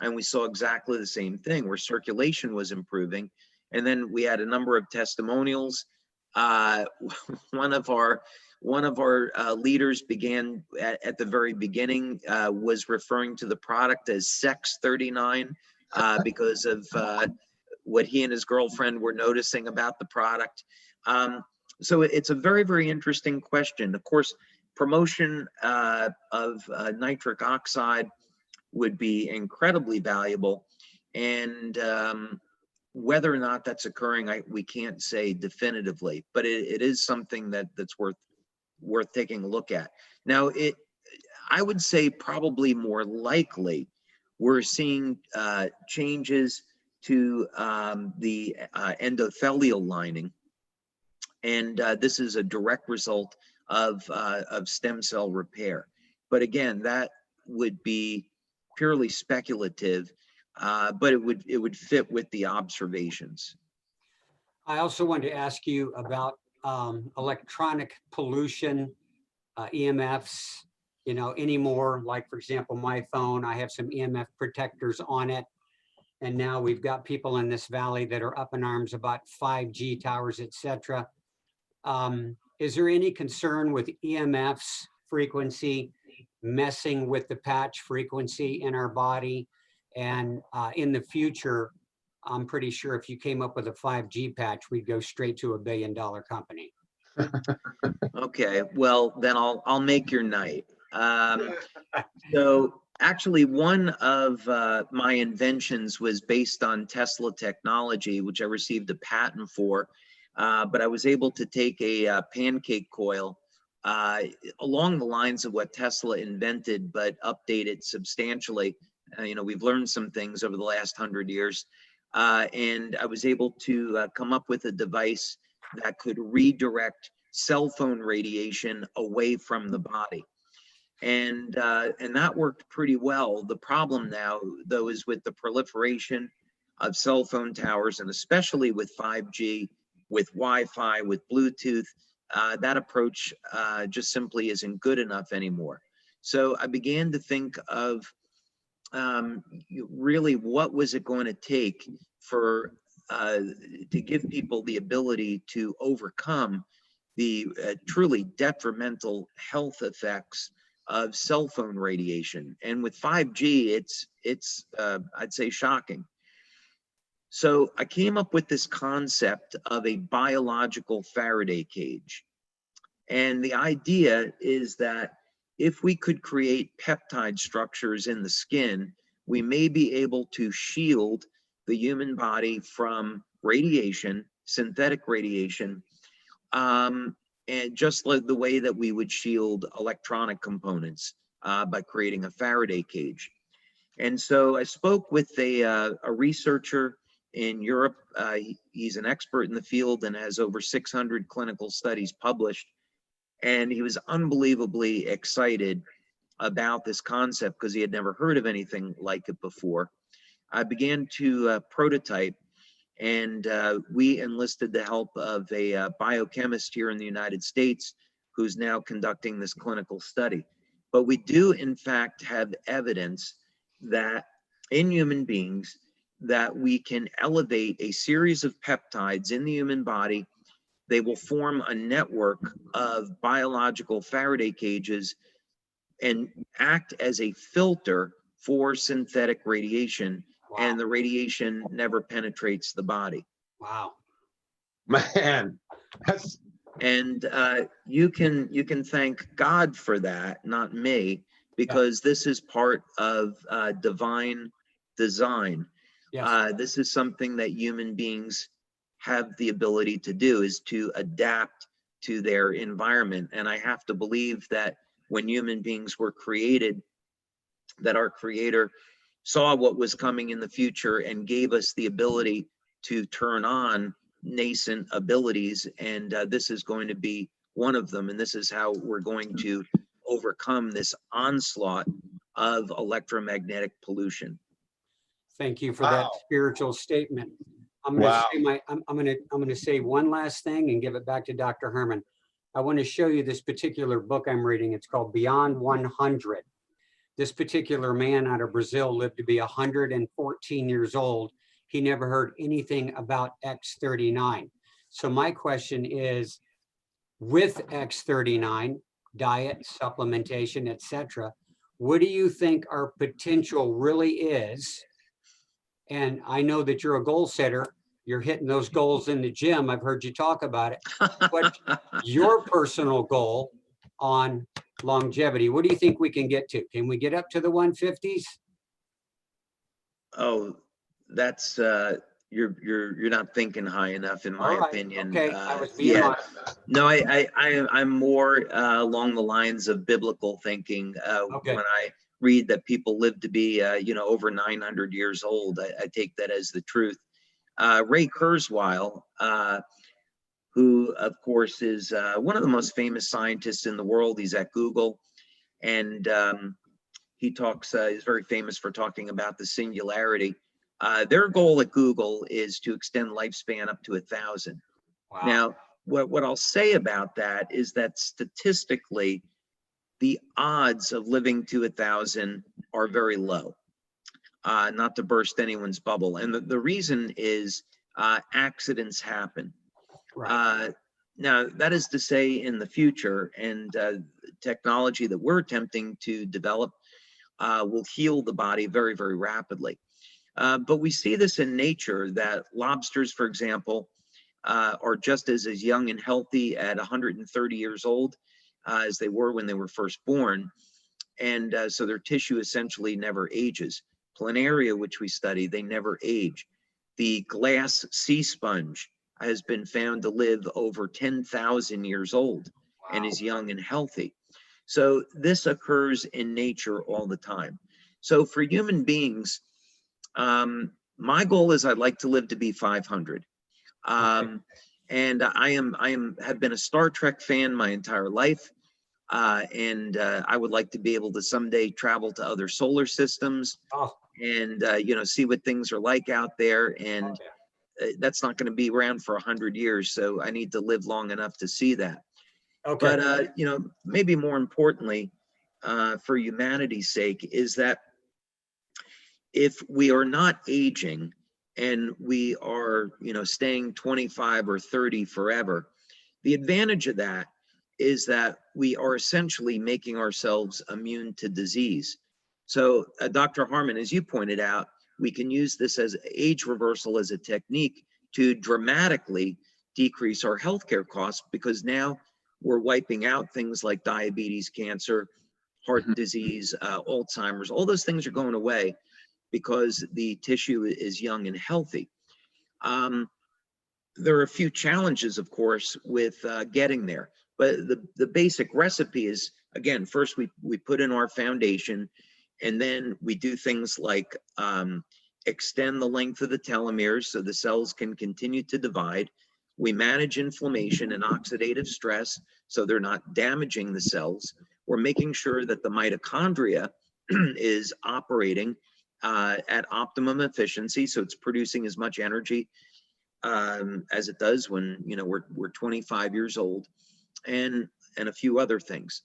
and we saw exactly the same thing, where circulation was improving. And then we had a number of testimonials. One of our leaders began at the very beginning, was referring to the product as Sex 39 because of what he and his girlfriend were noticing about the product. So it's a very, very interesting question. Of course, promotion of nitric oxide would be incredibly valuable, and whether or not that's occurring, we can't say definitively, but it is something that's worth taking a look at. Now, I would say probably more likely we're seeing changes to the endothelial lining, and this is a direct result of stem cell repair. But again, that would be purely speculative, but it would fit with the observations. I also wanted to ask you about electronic pollution, EMFs, anymore. Like, for example, my phone, I have some EMF protectors on it. And now we've got people in this valley that are up in arms about 5G towers, et cetera. Is there any concern with EMFs frequency messing with the patch frequency in our body? And in the future, I'm pretty sure if you came up with a 5G patch, we'd go straight to $1 billion company. Okay, well, then I'll make your night. So actually, one of my inventions was based on Tesla technology, which I received a patent for. But I was able to take a pancake coil uh, along the lines of what Tesla invented, but update it substantially. We've learned some things over the last 100 years. And I was able to come up with a device that could redirect cell phone radiation away from the body. And that worked pretty well. The problem now, though, is with the proliferation of cell phone towers, and especially with 5G, with Wi-Fi, with Bluetooth, that approach just simply isn't good enough anymore. So I began to think of really what was it going to take for to give people the ability to overcome the truly detrimental health effects of cell phone radiation. And with 5G, it's I'd say shocking. So I came up with this concept of a biological Faraday cage. And the idea is that if we could create peptide structures in the skin, we may be able to shield the human body from radiation, synthetic radiation, and just like the way that we would shield electronic components by creating a Faraday cage. And so I spoke with a researcher in Europe. He's an expert in the field and has over 600 clinical studies published. And he was unbelievably excited about this concept because he had never heard of anything like it before. I began to prototype, and we enlisted the help of a biochemist here in the United States who's now conducting this clinical study. But we do, in fact, have evidence that in human beings that we can elevate a series of peptides in the human body. They will form a network of biological Faraday cages and act as a filter for synthetic radiation. Wow. And the radiation never penetrates the body. Wow. Man, that's And you can thank God for that, not me, because this is part of divine design. Yes. This is something that human beings have the ability to do, is to adapt to their environment. And I have to believe that when human beings were created, that our Creator saw what was coming in the future and gave us the ability to turn on nascent abilities. And this is going to be one of them. And this is how we're going to overcome this onslaught of electromagnetic pollution. Thank you for that Wow. spiritual statement. I'm going to Wow. say I'm going to say one last thing and give it back to Dr. Herman. I want to show you this particular book I'm reading. It's called Beyond 100. This particular man out of Brazil lived to be 114 years old. He never heard anything about X39. So my question is, with X39, diet, supplementation, etc., what do you think our potential really is? And I know that you're a goal setter. You're hitting those goals in the gym. I've heard you talk about it. What's your personal goal on longevity? What do you think we can get to? Can we get up to the 150s? Oh, that's you're not thinking high enough, in my All right. opinion. Okay, I was being Yeah. honest. No, I'm more along the lines of biblical thinking. Okay. When I read that people live to be, over 900 years old, I take that as the truth. Ray Kurzweil, who of course is one of the most famous scientists in the world. He's at Google, and he talks. He's very famous for talking about the singularity. Their goal at Google is to extend lifespan up to 1,000. Wow. Now, what I'll say about that is that statistically, the odds of living to 1,000 are very low. Not to burst anyone's bubble, and the reason is accidents happen. Right. Now, that is to say, in the future, and technology that we're attempting to develop will heal the body very, very rapidly. But we see this in nature, that lobsters, for example, are just as young and healthy at 130 years old as they were when they were first born. And so their tissue essentially never ages. Planaria, which we study, they never age. The glass sea sponge has been found to live over 10,000 years old and is young and healthy. So this occurs in nature all the time. So for human beings, my goal is I'd like to live to be 500. And have been a Star Trek fan my entire life. And I would like to be able to someday travel to other solar systems and, see what things are like out there. And that's not going to be around for 100 years. So I need to live long enough to see that. Okay. But, maybe more importantly, for humanity's sake, is that if we are not aging and we are, staying 25 or 30 forever, the advantage of that is that we are essentially making ourselves immune to disease. So, Dr. Harmon, as you pointed out, we can use this as age reversal as a technique to dramatically decrease our healthcare costs, because now we're wiping out things like diabetes, cancer, heart disease, Alzheimer's. All those things are going away because the tissue is young and healthy. There are a few challenges, of course, with getting there. But the basic recipe is, again, first we put in our foundation, and then we do things like extend the length of the telomeres so the cells can continue to divide. We manage inflammation and oxidative stress so they're not damaging the cells. We're making sure that the mitochondria is operating at optimum efficiency, so it's producing as much energy as it does when we're 25 years old, and a few other things.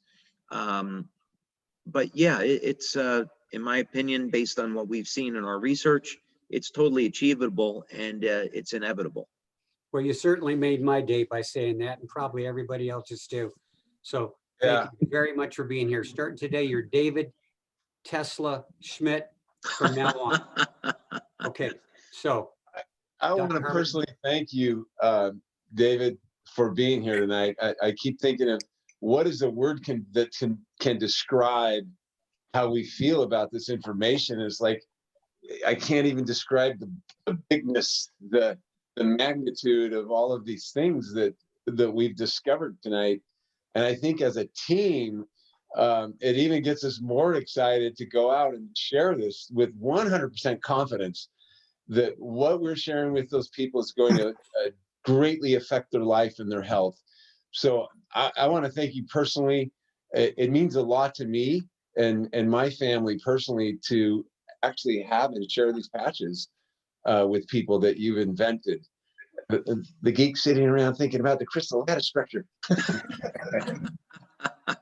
But yeah, it's in my opinion, based on what we've seen in our research, it's totally achievable, and it's inevitable. Well, you certainly made my day by saying that, and probably everybody else's too. So thank you very much for being here. Starting today, you're David Tesla Schmidt from now on. Okay, so I want to personally thank you, David, for being here tonight. I keep thinking of what is the word that can describe how we feel about this information. It's like I can't even describe the bigness, the magnitude of all of these things that we've discovered tonight. And I think as a team, it even gets us more excited to go out and share this with 100% confidence that what we're sharing with those people is going to greatly affect their life and their health. So I want to thank you personally. It means a lot to me and my family personally to actually have and share these patches with people that you've invented. The geek sitting around thinking about the crystal lattice structure.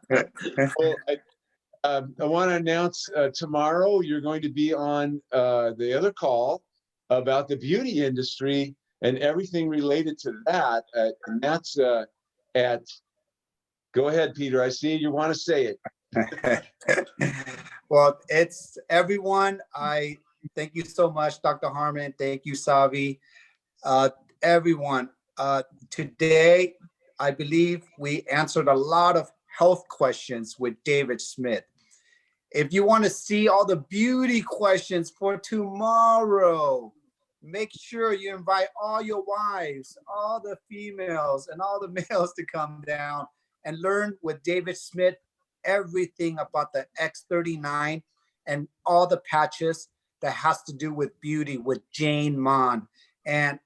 Well, I want to announce tomorrow you're going to be on the other call about the beauty industry and everything related to that. And that's go ahead, Peter. I see you want to say it. Well, it's everyone. I thank you so much, Dr. Harmon. Thank you, Savi. Everyone, today, I believe we answered a lot of health questions with David Schmidt. If you want to see all the beauty questions for tomorrow, make sure you invite all your wives, all the females, and all the males to come down and learn with David Schmidt everything about the X39 and all the patches that has to do with beauty with Jane Mon. And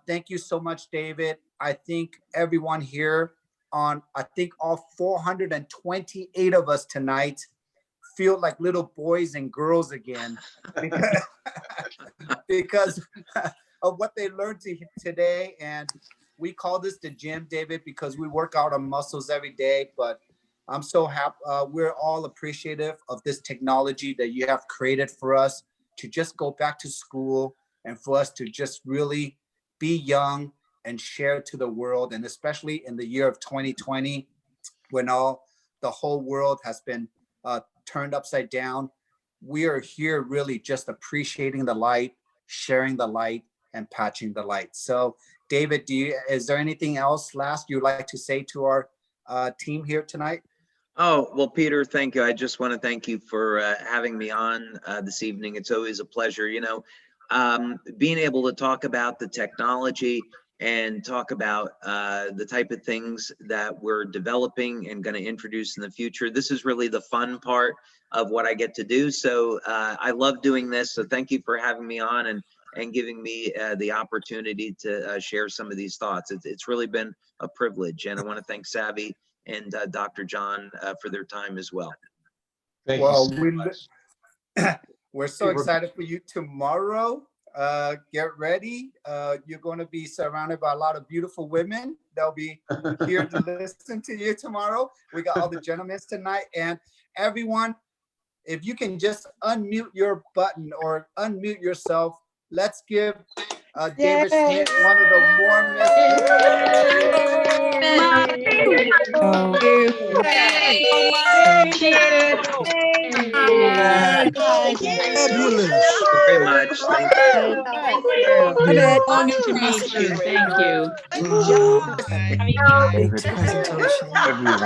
thank you so much, David. I think everyone here I think all 428 of us tonight feel like little boys and girls again because of what they learned today. And we call this the gym, David, because we work out our muscles every day. But I'm so happy. We're all appreciative of this technology that you have created for us to just go back to school and for us to just really be young and share to the world. And especially in the year of 2020, when the whole world has been turned upside down, we are here really just appreciating the light, sharing the light, and patching the light. So David, is there anything else last you'd like to say to our team here tonight? Oh, well, Peter, thank you. I just want to thank you for having me on this evening. It's always a pleasure, being able to talk about the technology and talk about the type of things that we're developing and going to introduce in the future. This is really the fun part of what I get to do. So I love doing this. So thank you for having me on and giving me the opportunity to share some of these thoughts. It's really been a privilege. And I want to thank Savvy and Dr. John for their time as well. Thank Well, you so much. we're so excited for you tomorrow. Get ready. You're going to be surrounded by a lot of beautiful women. They'll be here to listen to you tomorrow. We got all the gentlemen tonight, and everyone, if you can just unmute your button or unmute yourself, let's give David Schmidt one of the warmest. Very much. Thank you. Honor to meet you. Thank you. David's presentation. Everyone.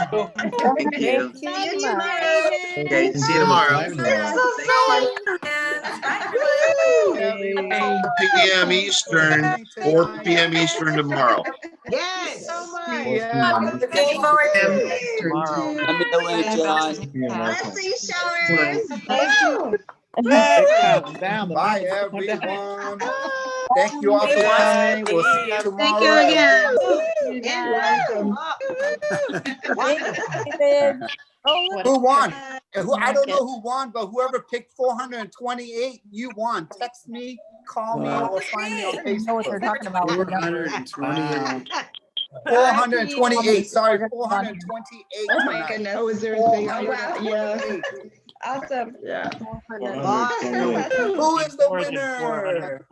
Tomorrow. Thank you. See you tomorrow. Okay, see you tomorrow. Hey. p.m. Eastern, 4 p.m. Eastern tomorrow. Yes. So much. Tomorrow. Let's see showers. Bye, everyone. Thank you all for coming. We'll see you tomorrow. Thank you again. Who won? I don't know who won, but whoever picked 428, you won. Text me, call me, or find me on Facebook. Know what they're talking about. 428. 428. Sorry, 428. Oh my goodness. Oh, is there a thing? Oh, wow. Yeah. Awesome. Yeah. Who is the winner?